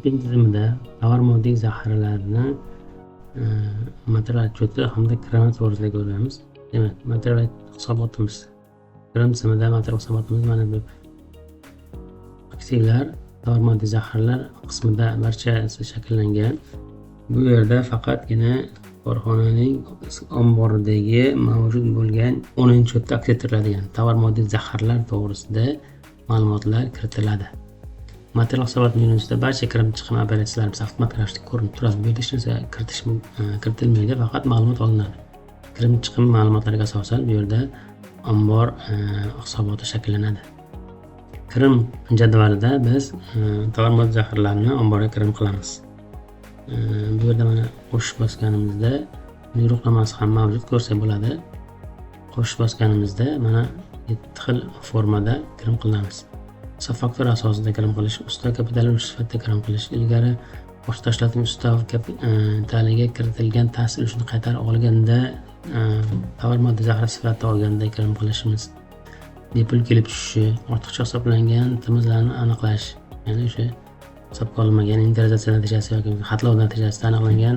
Tekin tizimida tovar moddiy zaxiralarini material ucheti hamda kirani to'g'risida ko'ramiz. Demak, material hisobotimiz. Kirim tizimida material hisobotimiz mana bu aktivlar, tovar moddiy zaxiralar qismida barchasi shakllangan. Bu yerda faqatgina korxonaning omboridagi mavjud bo'lgan 10-uchetda aks ettiriladigan tovar moddiy zaxiralar to'g'risida ma'lumotlar kiritiladi. Material hisobot menyusida barcha kirim-chiqim operatsiyalarimiz avtomatik ravishda ko'rinib turadi. Bu yerda hech narsa kiritilmaydi, faqat ma'lumot olinadi. Kirim-chiqim ma'lumotlariga asosan bu yerda ombor hisoboti shakllanadi. Kirim jadvalida biz tovar moddiy zaxiralarini omborga kirim qilamiz. Bu yerda mana qo'shish bosganimizda buyruqnomasi ham mavjud ko'rsa bo'ladi. Qo'shish bosganimizda mana 7 xil formada kirim qilamiz. Hisob faktura asosida kirim qilish, ustav kapitali ulush sifatida kirim qilish, ilgari boshqa tashlatgan ustav kapitaliga kiritilgan ta'sir ulushini qaytarib olganda tovar moddiy zaxira sifatida olganda kirim qilishimiz, bepul kelib tushishi, ortiqcha hisoblangan timizlarni aniqlash, ya'ni o'sha hisobga olinmagan inventarizatsiya natijasi yoki xatlov natijasida aniqlangan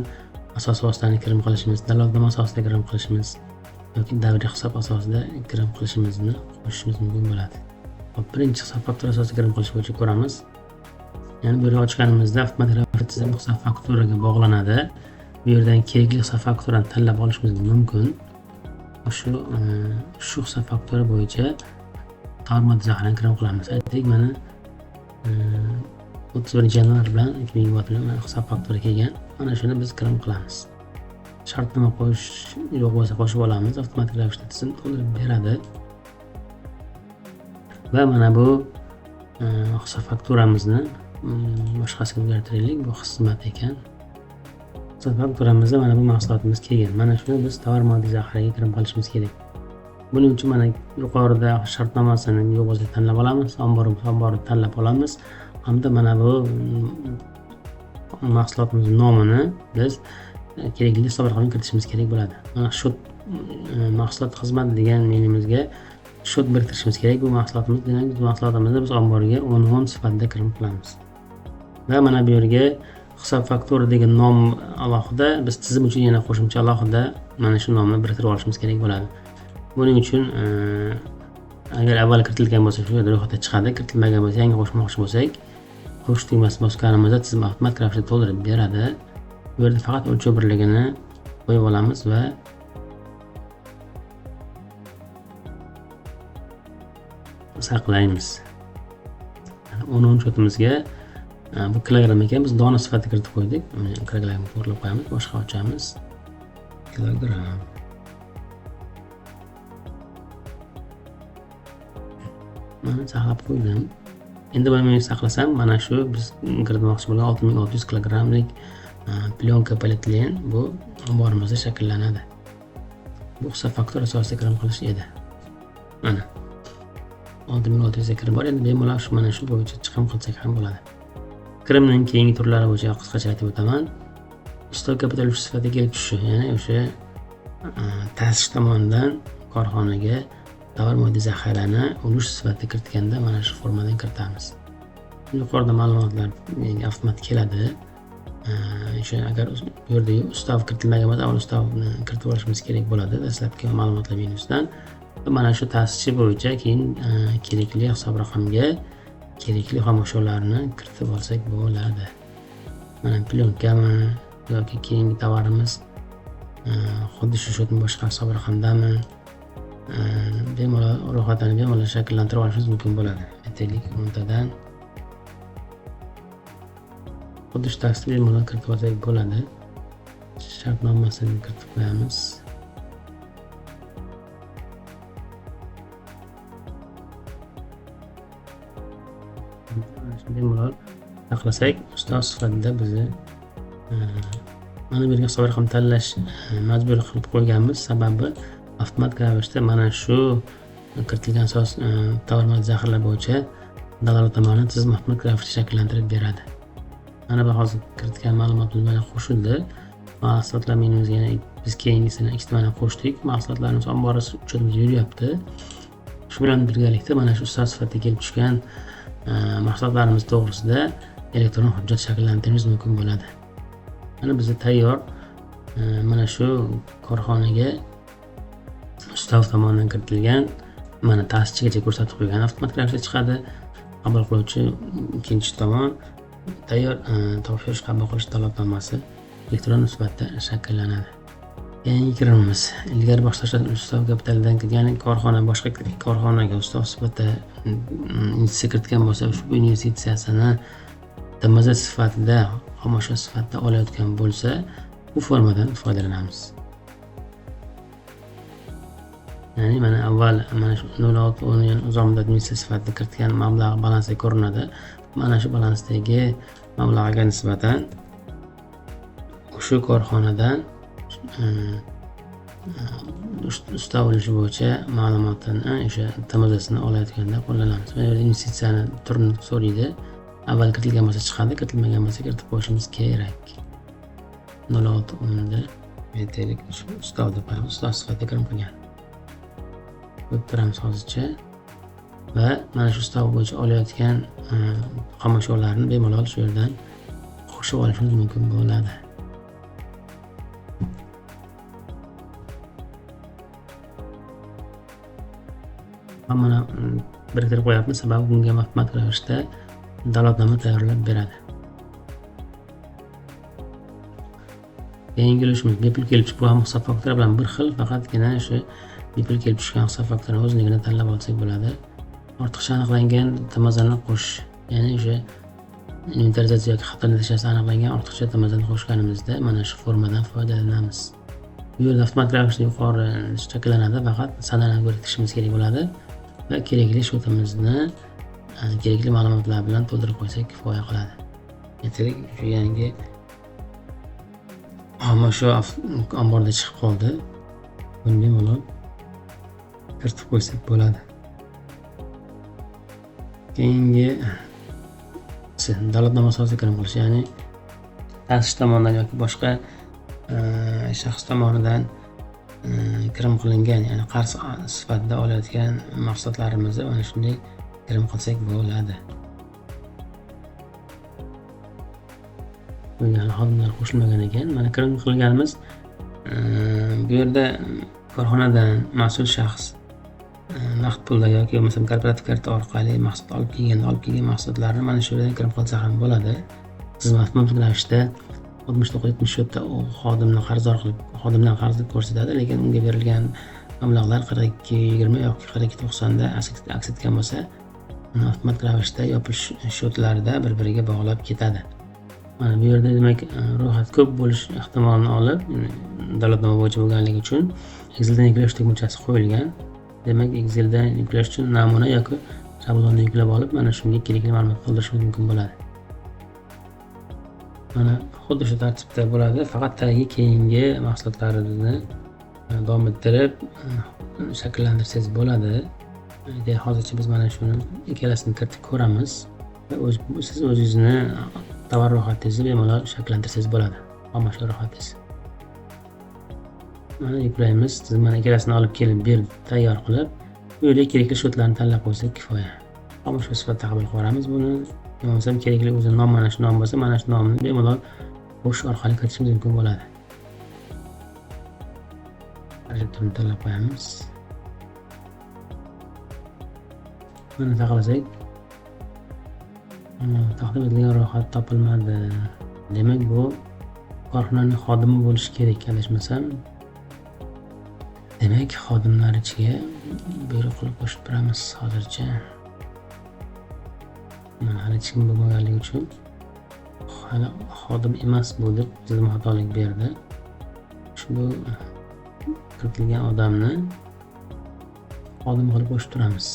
asos vositani kirim qilishimiz, dalolatnoma asosida kirim qilishimiz yoki davriy hisob asosida kirim qilishimizni qo'shishimiz mumkin bo'ladi. Birinchi hisob faktura asosida kirim qilish bo'yicha ko'ramiz. Ya'ni bu yerga ochganimizda avtomatik ravishda tizim hisob fakturaga bog'lanadi. Bu yerdan kerakli hisob fakturani tanlab olishimiz mumkin. Shu hisob faktura bo'yicha tovar moddiy zaxirani kirim qilamiz. Aytdik, mana 31-yanvar bilan 2020 bilan hisob faktura kelgan. Mana shuni biz kirim qilamiz. Shartnoma qo'yish yo'q bo'lsa qo'shib olamiz. Avtomatik ravishda tizim to'ldirib beradi. Va mana bu hisob fakturamizni boshqasiga o'zgartiraylik. Bu xizmat ekan. Hisob fakturamizda mana bu mahsulotimiz kelgan. Mana shuni biz tovar moddiy zaxiraga kirim qilishimiz kerak. Buning uchun mana yuqorida shartnomasini yo'q bo'lsa tanlab olamiz, omborni tanlab olamiz. Hamda mana bu mahsulotimiz nomini biz kerakli hisob raqamini kiritishimiz kerak bo'ladi. Mana shu mahsulot xizmat degan menyumizga shot biriktirishimiz kerak. Bu mahsulotimiz, demak bu mahsulotimizni biz omborga unvon sifatida kirim qilamiz. Va mana bu yerga hisob faktura degan nom alohida, biz tizim uchun yana qo'shimcha alohida mana shu nomni biriktirib olishimiz kerak bo'ladi. Buning uchun agar avval kiritilgan bo'lsa shu yerda ro'yxatga chiqadi, kiritilmagan bo'lsa yangi qo'shmoqchi bo'lsak, qo'shish tugmasini bosganimizda tizim avtomatik ravishda to'ldirib beradi. Bu yerda faqat o'lchov birligini qo'yib olamiz va saqlaymiz. 10 o'chotimizga bu kilogramm ekan, biz dona sifatida kiritib qo'ydik. Kilogrammni to'g'rilab qo'yamiz, boshqa ochamiz. Kilogramm. Mana saqlab qo'ydim. Endi buni saqlasam, mana shu biz kiritmoqchi bo'lgan 6600 kilogrammlik plyonka polietilen bu omborimizda shakllanadi. Bu hisob faktura asosida kirim qilish edi. Mana 6600 ga kirim bor. Endi bemalol shu mana shu bo'yicha chiqim qilsak ham bo'ladi. Kirimning keyingi turlari bo'yicha qisqacha aytib o'taman. Ustav kapital ulush sifatida kelib tushishi, ya'ni o'sha ta'sischi tomonidan korxonaga tovar moddiy zaxirani ulush sifatida kiritganda mana shu formadan kiritamiz. Yuqorida ma'lumotlar avtomatik keladi. O'sha agar bu yerda ustav kiritilmagan bo'lsa, avval ustavni kiritib olishimiz kerak bo'ladi dastlabki ma'lumotlar menyusidan. Mana shu ta'sischi bo'yicha keyin kerakli hisob raqamga kerakli xomashyolarni kiritib olsak bo'ladi. Mana plyonkami yoki keyingi tovarimiz xuddi shu boshqa hisob raqamdami bemalol ro'yxatini bemalol shakllantirib olishimiz mumkin bo'ladi. Aytaylik, o'ntadan xuddi shu tarzda bemalol kiritib olsak bo'ladi. Shartnomasini kiritib qo'yamiz. Bemalol saqlasak, ustoz sifatida bizni mana bu yerga hisob raqam tanlash majbur qilib qo'yganmiz. Sababi avtomatik ravishda mana shu kiritilgan asos tovar moddiy zaxiralar bo'yicha dalolatnomani tizim avtomatik ravishda shakllantirib beradi. Mana bu hozir kiritgan ma'lumotimiz bilan qo'shildi. Mahsulotlar menyusiga biz keyingisini ikkita mana qo'shdik. Mahsulotlarimiz ombori uchetimiz yuryapti. Shu bilan birgalikda mana shu ustoz sifatida kelib tushgan mahsulotlarimiz to'g'risida elektron hujjat shakllantirishimiz mumkin bo'ladi. Mana bizda tayyor mana shu korxonaga ustav tomonidan kiritilgan mana ta'sischigacha ko'rsatib qo'ygan avtomatik ravishda chiqadi. Qabul qiluvchi ikkinchi tomon tayyor topshirish qabul qilish talabnomasi elektron sifatida shakllanadi. Yangi kirimimiz ilgari boshlashdan ustav kapitalidan kirgan korxona boshqa korxonaga ustav sifatida investitsiya kiritgan bo'lsa, ushbu investitsiyasini DMZ sifatida, xomashyo sifatida olayotgan bo'lsa, bu formadan foydalanamiz. Ya'ni mana avval mana shu 06 uzoq muddat investitsiya sifatida kiritgan mablag' balansda ko'rinadi. Mana shu balansdagi mablag'ga nisbatan shu korxonadan ustav ulushi bo'yicha ma'lumotini o'sha TMZsini olayotganda qo'llanamiz. Bu yerda investitsiyani turini so'raydi. Avval kiritilgan bo'lsa chiqadi, kiritilmagan bo'lsa kiritib qo'yishimiz kerak. 06 aytaylik, ustav deb ustav sifatida kirim qilgan. Ko'rib turamiz hozircha. Va mana shu ustav bo'yicha olayotgan xomashyolarni bemalol shu yerdan qo'shib olishimiz mumkin bo'ladi. Mana biriktirib qo'yapmiz, sababi bunga avtomatik ravishda dalolatnoma tayyorlab beradi. Keyingi ulushimiz bepul kelib chiqqan bu ham hisob faktori bilan bir xil, faqatgina shu bepul kelib chiqqan hisob faktorini o'zligini tanlab olsak bo'ladi. Ortiqcha aniqlangan TMZni qo'shish, ya'ni o'sha inventarizatsiya yoki xato natijasi aniqlangan ortiqcha TMZni qo'shganimizda mana shu formadan foydalanamiz. Bu yerda avtomatik ravishda yuqori shakllanadi, faqat sanani kiritishimiz kerak bo'ladi va kerakli shotimizni kerakli ma'lumotlar bilan to'ldirib qo'ysak kifoya qiladi. Aytaylik, shu yangi xomashyo omborda chiqib qoldi. Buni bemalol kiritib qo'ysak bo'ladi. Keyingi dalolatnoma asosida kirim qilish, ya'ni ta'sischi tomonidan yoki boshqa shaxs tomonidan kirim qilingan, ya'ni qarz sifatida olayotgan mahsulotlarimizni mana shunday kirim qilsak bo'ladi. Bunga xodimlar qo'shilmagan ekan. Mana kirim qilganimiz bu yerda korxonadan mas'ul shaxs naqd pulda yoki bo'lmasa korporativ karta orqali mahsulot olib kelgan mahsulotlarni mana shu yerdan kirim qilsa ham bo'ladi. Siz avtomatik ravishda 69-70 ta xodimdan qarzdor ko'rsatadi, lekin unga berilgan mablag'lar 42-20 yoki 42-90 da aks etgan bo'lsa, uni avtomatik ravishda yopish shotlarida bir-biriga bog'lab ketadi. Mana bu yerda demak ro'yxat ko'p bo'lish ehtimolini olib, dalolatnoma bo'yicha bo'lganligi uchun Exceldan yuklash tugmachasi qo'yilgan. Demak, Exceldan yuklash uchun namuna yoki shablonni yuklab olib, mana shunga kerakli ma'lumot qoldirishimiz mumkin bo'ladi. Mana xuddi shu tartibda bo'ladi, faqat tagi keyingi mahsulotlarini davom ettirib shakllantirsangiz bo'ladi. Hozircha biz mana shuni ikkalasini kiritib ko'ramiz va siz o'zingizni tovar ro'yxatingizni bemalol shakllantirsangiz bo'ladi. Xomashyo ro'yxatingiz. Mana yuklaymiz. Siz mana ikkalasini olib kelib berib tayyor qilib, bu yerga kerakli shotlarni tanlab qo'ysak kifoya. Xomashyo sifatida qabul qilamiz buni. Bo'lmasa kerakli o'zi nom mana shu nom bo'lsa, mana shu nomni bemalol qo'sh orqali kiritishimiz mumkin bo'ladi. Xarajatlarni tanlab qo'yamiz. Mana taqalasak, taqdim etilgan ro'yxat topilmadi. Demak, bu korxonaning xodimi bo'lishi kerak, adashmasam. Demak, xodimlar ichiga buyruq qilib qo'shib turamiz hozircha. Mana hali hech kim bo'lmaganligi uchun hali xodim emas bu deb tizim xatolik berdi. Ushbu kiritilgan odamni xodim qilib qo'shib turamiz.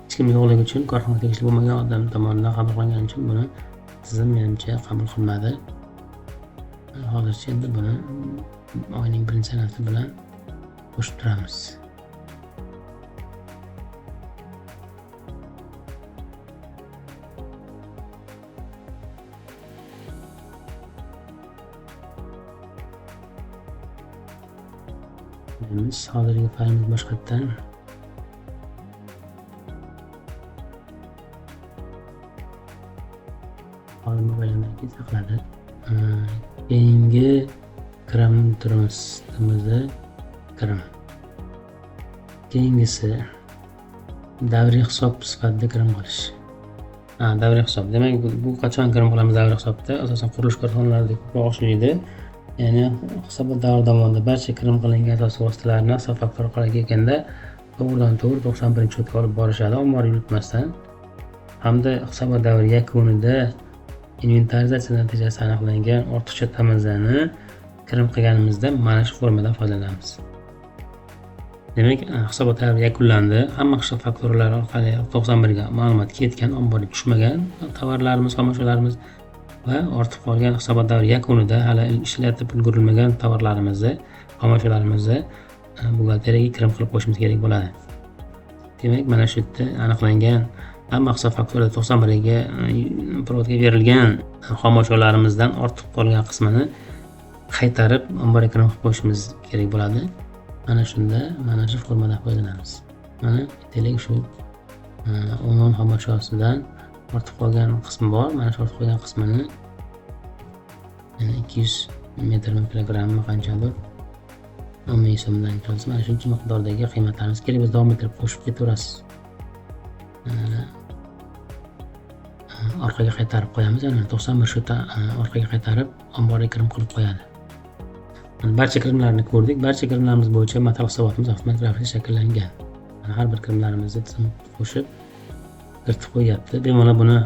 Hech kim yo'qligi uchun, korxonaga tegishli bo'lmagan odam tomonidan qabul qilingani uchun buni tizim menimcha qabul qilmadi. Hozircha endi buni oyning 1-sanasi bilan qo'shib turamiz. Hozirgi faylimiz boshqatdan hozir mobilimdan keyin saqladi. Keyingi kirim turimizni kirim. Keyingisi davriy hisob sifatida kirim qilish. Davriy hisob. Demak, bu qachon kirim qilamiz davriy hisobda? Asosan qurilish korxonalarida ko'proq ishlaydi. Ya'ni hisobot davri davomida barcha kirim qilingan asosiy vositalarni hisob faktor orqali kelganda to'g'ridan-to'g'ri 91-cho'tga olib borishadi, ombor yuritmasdan. Hamda hisobot davri yakunida inventarizatsiya natijasida aniqlangan ortiqcha tamizani kirim qilganimizda mana shu formadan foydalanamiz. Demak, hisobot davri yakunlandi. Hamma hisob faktoralari orqali 91 ga ma'lumot ketgan, omborga tushmagan tovarlarimiz, xomashyolarimiz va ortib qolgan hisobot davri yakunida hali ishlatib ulgurilmagan tovarlarimizni, xomashyolarimizni buxgalteriyaga kirim qilib qo'yishimiz kerak bo'ladi. Demak, mana shu yerda aniqlangan hamma hisob faktorada 91 ga provodga berilgan xomashyolarimizdan ortib qolgan qismini qaytarib omborga kirim qilib qo'yishimiz kerak bo'ladi. Mana shunda mana shu formadan foydalanamiz. Mana aytaylik, shu 10 xomashyosidan ortib qolgan qismi bor. Mana shu ortib qolgan qismini 200 metrmi kilogrammi qanchadir 10 ming so'mdan chiqsa, mana shuncha miqdordagi qiymatlarimiz kerak. Biz davom ettirib qo'shib ketaverasiz. Orqaga qaytarib qo'yamiz. Yana 91 shota orqaga qaytarib omborga kirim qilib qo'yadi. Barcha kirimlarni ko'rdik. Barcha kirimlarimiz bo'yicha matal hisobotimiz avtomatik ravishda shakllangan. Har bir kirimlarimizni tizim qo'shib kiritib qo'yapti. Bemalol buni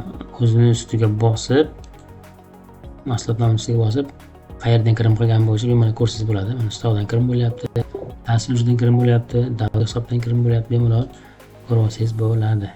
o'zining ustiga bosib, mahsulotlarning ustiga bosib, qayerdan kirim qilgan bo'yicha bemalol ko'rsangiz bo'ladi. Mana stoldan kirim bo'lyapti, ta'sir uchidan kirim bo'lyapti, davlat hisobdan kirim bo'lyapti. Bemalol ko'rib olsangiz bo'ladi.